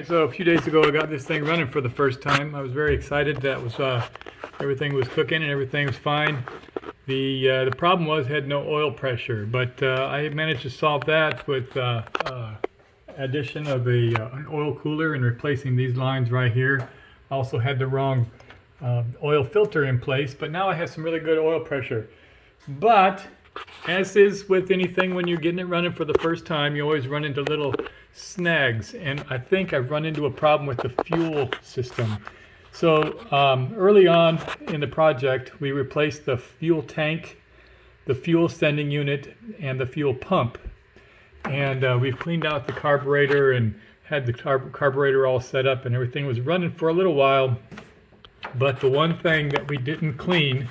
Alright, so a few days ago I got this thing running for the first time. I was very excited. That was everything was cooking and everything was fine. The problem was it had no oil pressure, but I managed to solve that with addition of an oil cooler and replacing these lines right here. I also had the wrong oil filter in place, but now I have some really good oil pressure. But as is with anything when you're getting it running for the first time, you always run into little snags, and I think I've run into a problem with the fuel system. So early on in the project, we replaced the fuel tank, the fuel sending unit, and the fuel pump. And we've cleaned out the carburetor and had the carburetor all set up, and everything was running for a little while. But the one thing that we didn't clean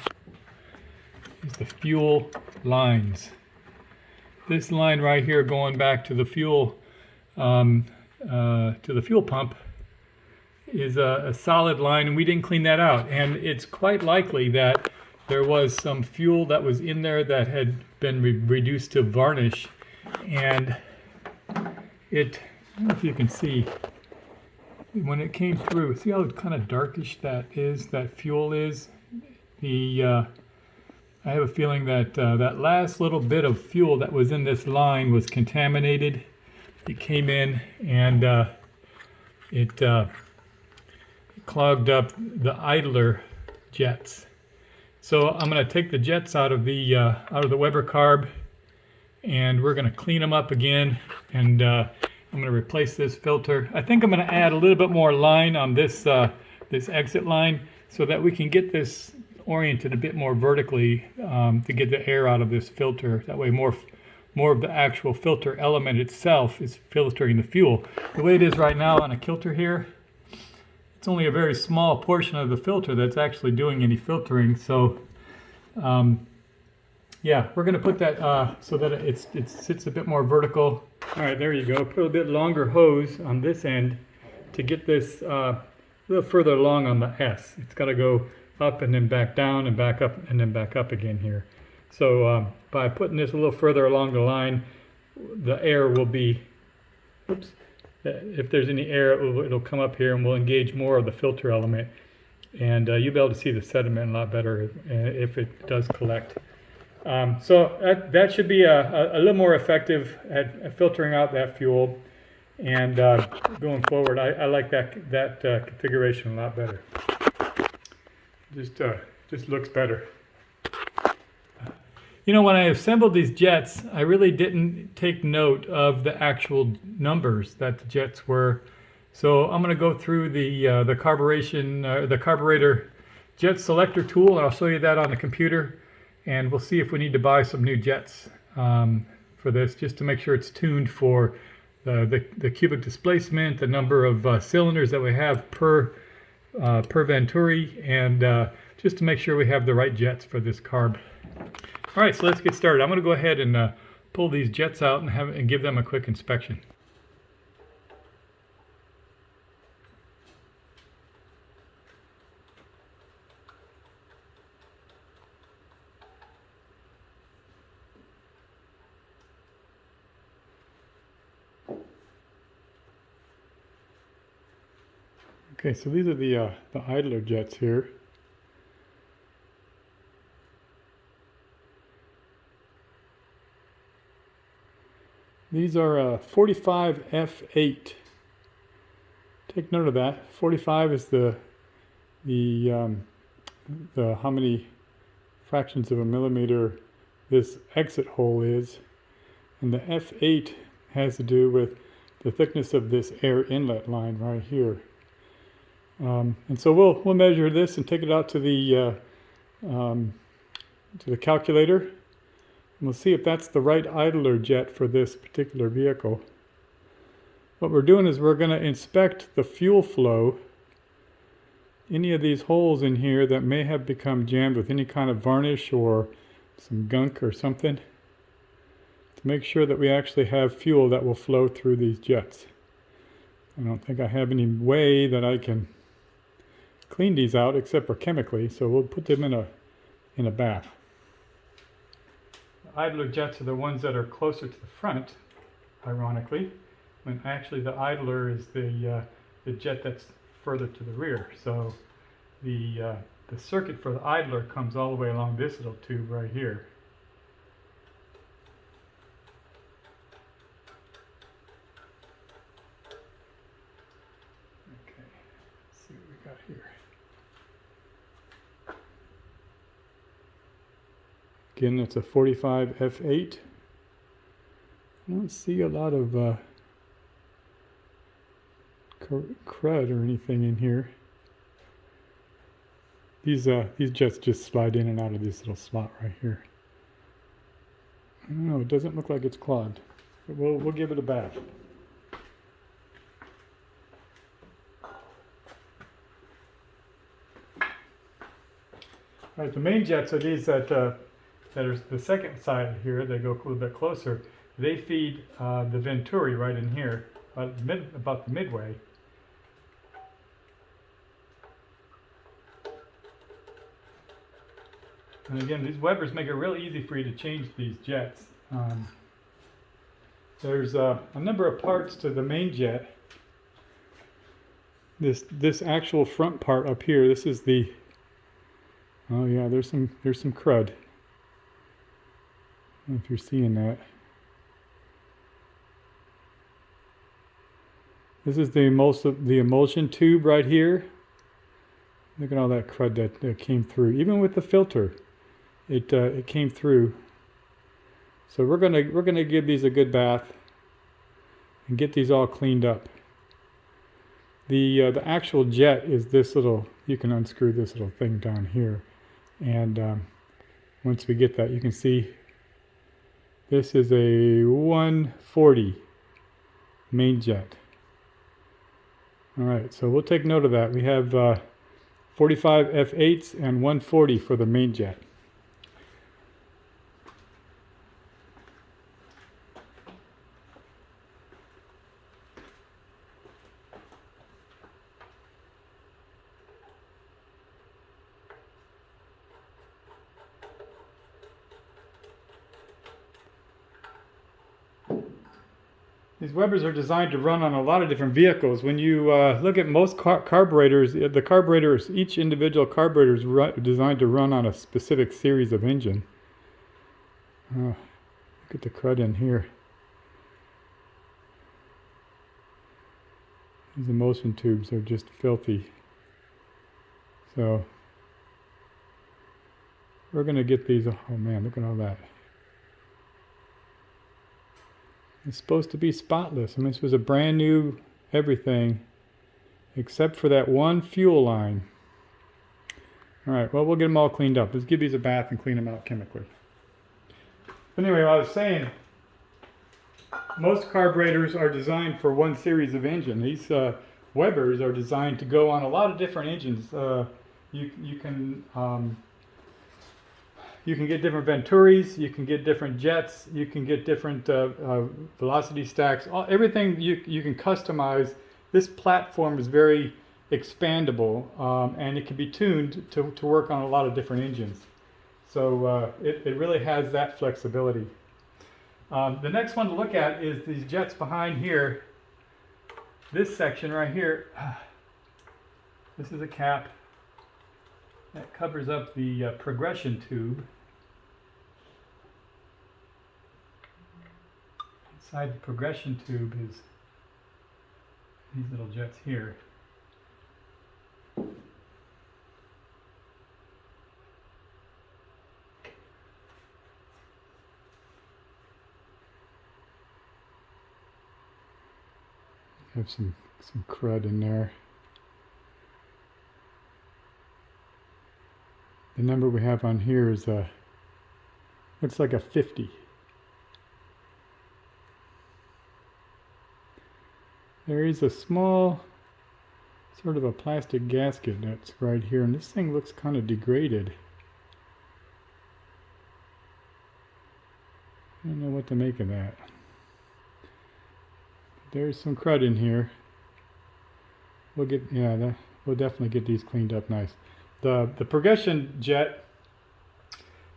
is the fuel lines. This line right here going back to the fuel pump is a solid line, and we didn't clean that out. And it's quite likely that there was some fuel that was in there that had been reduced to varnish, and I don't know if you can see when it came through. See how kind of darkish that fuel is. I have a feeling that that last little bit of fuel that was in this line was contaminated. It came in and it clogged up the idler jets. So I'm going to take the jets out of the Weber Carb, and we're going to clean them up again. And I'm going to replace this filter. I think I'm going to add a little bit more line on this exit line so that we can get this oriented a bit more vertically to get the air out of this filter. That way more of the actual filter element itself is filtering the fuel. The way it is right now on a kilter here, it's only a very small portion of the filter that's actually doing any filtering. So yeah, we're going to put that so that it sits a bit more vertical. All right, there you go. Put a bit longer hose on this end to get this a little further along on the S. It's got to go up and then back down and back up and then back up again here. So by putting this a little further along the line, the air will be, oops, if there's any air, it'll come up here and we'll engage more of the filter element. And you'll be able to see the sediment a lot better if it does collect. So that should be a little more effective at filtering out that fuel. And going forward, I like that configuration a lot better. Just looks better. You know, when I assembled these jets, I really didn't take note of the actual numbers that the jets were. So I'm going to go through the carburetor jet selector tool, and I'll show you that on the computer. And we'll see if we need to buy some new jets for this, just to make sure it's tuned for the cubic displacement, the number of cylinders that we have per Venturi, and just to make sure we have the right jets for this carb. All right, so let's get started. I'm going to go ahead and pull these jets out and give them a quick inspection. Okay, so these are the idler jets here. These are 45 F8. Take note of that. 45 is the how many fractions of a millimeter this exit hole is, and the F8 has to do with the thickness of this air inlet line right here. And so we'll measure this and take it out to the calculator. And we'll see if that's the right idler jet for this particular vehicle. What we're doing is we're going to inspect the fuel flow. Any of these holes in here that may have become jammed with any kind of varnish or some gunk or something, to make sure that we actually have fuel that will flow through these jets. I don't think I have any way that I can clean these out except for chemically, so we'll put them in a bath. The idler jets are the ones that are closer to the front, ironically, when actually the idler is the the jet that's further to the rear. So the circuit for the idler comes all the way along this little tube right here. Okay, let's see what we got here. Again, that's a 45 F8. I don't see a lot of crud or anything in here. These jets just slide in and out of this little slot right here. I don't know, it doesn't look like it's clogged, but we'll give it a bath. All right, the main jets are these that are the second side here. They go a little bit closer. They feed the venturi right in here, about the midway. And again, these Webers make it real easy for you to change these jets. There's a number of parts to the main jet. This actual front part up here, this is the, oh yeah, there's some crud. I don't know if you're seeing that. This is the emulsion tube right here. Look at all that crud that came through. Even with the filter, it came through. So we're gonna give these a good bath and get these all cleaned up. The actual jet is this little. You can unscrew this little thing down here, and once we get that, you can see this is a 140 main jet. All right, so we'll take note of that. We have 45 F8s and 140 for the main jet. These Webers are designed to run on a lot of different vehicles. When you look at most carburetors, the carburetors, each individual carburetor is designed to run on a specific series of engine. Look at the crud in here. These emulsion tubes are just filthy. So we're going to get these. Oh man, look at all that. It's supposed to be spotless. I mean, this was a brand new everything, except for that one fuel line. All right, well, we'll get them all cleaned up. Let's give these a bath and clean them out chemically. But anyway, I was saying, most carburetors are designed for one series of engine. These Webers are designed to go on a lot of different engines. You can get different venturis, you can get different jets, you can get different velocity stacks, everything you can customize. This platform is very expandable, and it can be tuned to work on a lot of different engines. So it really has that flexibility. The next one to look at is these jets behind here. This section right here, this is a cap that covers up the progression tube. Inside the progression tube is these little jets here. Have some crud in there. The number we have on here is looks like a 50. There is a small sort of a plastic gasket that's right here, and this thing looks kind of degraded. I don't know what to make of that. There's some crud in here. We'll definitely get these cleaned up nice. The progression jet,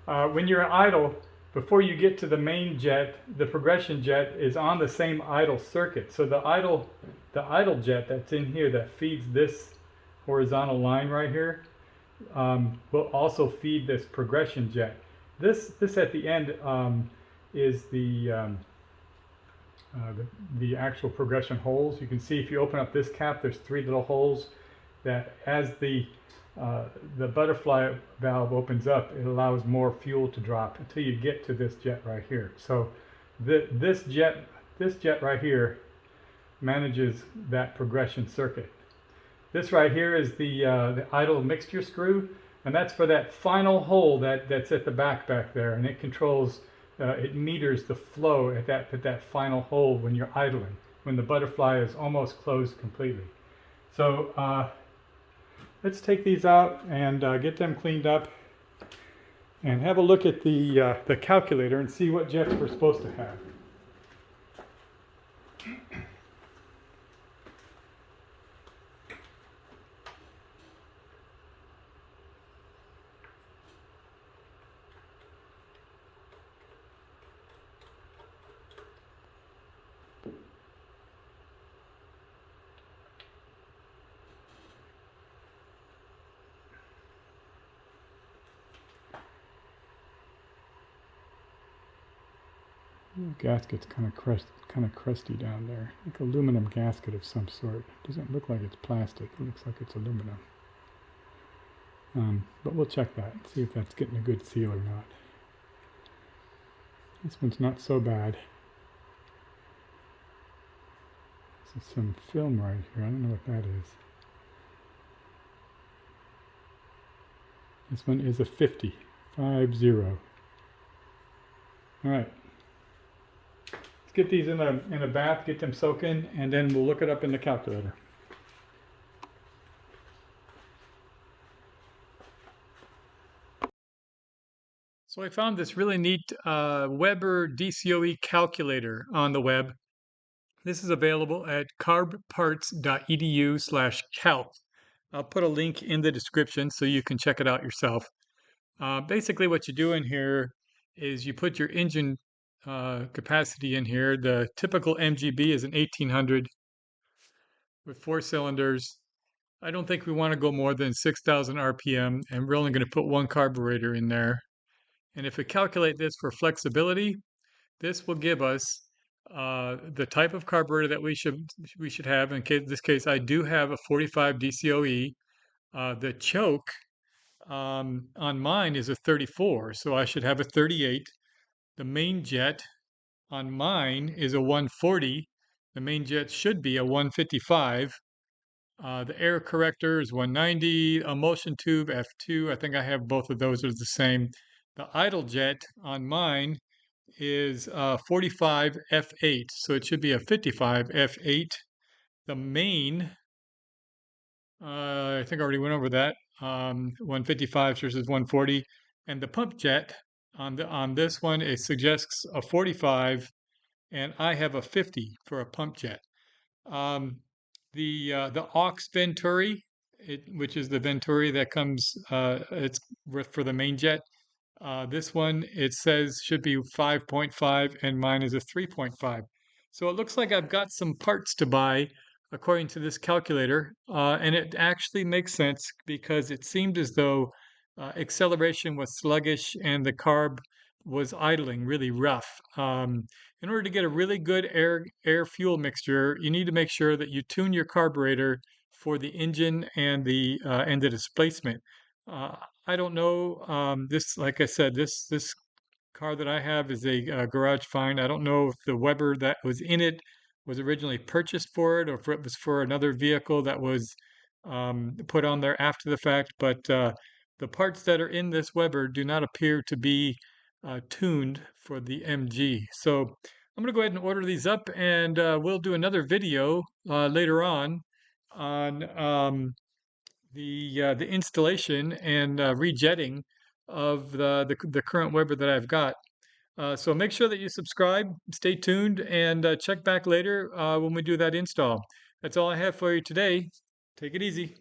when you're idle, before you get to the main jet, the progression jet is on the same idle circuit. So the idle jet that's in here that feeds this horizontal line right here will also feed this progression jet. This at the end is the actual progression holes. You can see if you open up this cap, there's 3 little holes that as the butterfly valve opens up, it allows more fuel to drop until you get to this jet right here. So this jet right here manages that progression circuit. This right here is the idle mixture screw, and that's for that final hole that's at the back there, and it controls, it meters the flow at that final hole when you're idling, when the butterfly is almost closed completely. So let's take these out and get them cleaned up and have a look at the calculator and see what jets we're supposed to have. The gasket's kind of crusty down there, like aluminum gasket of some sort. It doesn't look like it's plastic. It looks like it's aluminum. But we'll check that, see if that's getting a good seal or not. This one's not so bad. This is some film right here. I don't know what that is. This one is a 50. All right. Get these in a bath, get them soaking, and then we'll look it up in the calculator. So I found this really neat Weber DCOE calculator on the web. This is available at carbparts.edu/calc. I'll put a link in the description so you can check it out yourself. Basically what you do in here is you put your engine capacity in here. The typical MGB is an 1800 with 4 cylinders. I don't think we want to go more than 6,000 RPM, and we're only going to put 1 carburetor in there. And if we calculate this for flexibility, this will give us the type of carburetor that we should have. In this case, I do have a 45 DCOE. The choke on mine is a 34, so I should have a 38. The main jet on mine is a 140. The main jet should be a 155. The air corrector is 190. Emulsion tube F2. I think I have both of those are the same. The idle jet on mine is 45 F8, so it should be a 55 F8. The main, I think I already went over that. 155 versus 140, and the pump jet on this one, it suggests a 45, and I have a 50 for a pump jet. The aux venturi, which is the venturi that comes, it's for the main jet. This one, it says should be 5.5, and mine is a 3.5. So it looks like I've got some parts to buy according to this calculator, and it actually makes sense because it seemed as though acceleration was sluggish and the carb was idling really rough. In order to get a really good air-fuel mixture, you need to make sure that you tune your carburetor for the engine and the displacement. I don't know. This, like I said, this car that I have is a garage find. I don't know if the Weber that was in it was originally purchased for it, or if it was for another vehicle that was put on there after the fact. But the parts that are in this Weber do not appear to be tuned for the MG. So I'm going to go ahead and order these up, and we'll do another video later on the installation and rejetting of the current Weber that I've got. So make sure that you subscribe, stay tuned, and check back later when we do that install. That's all I have for you today. Take it easy.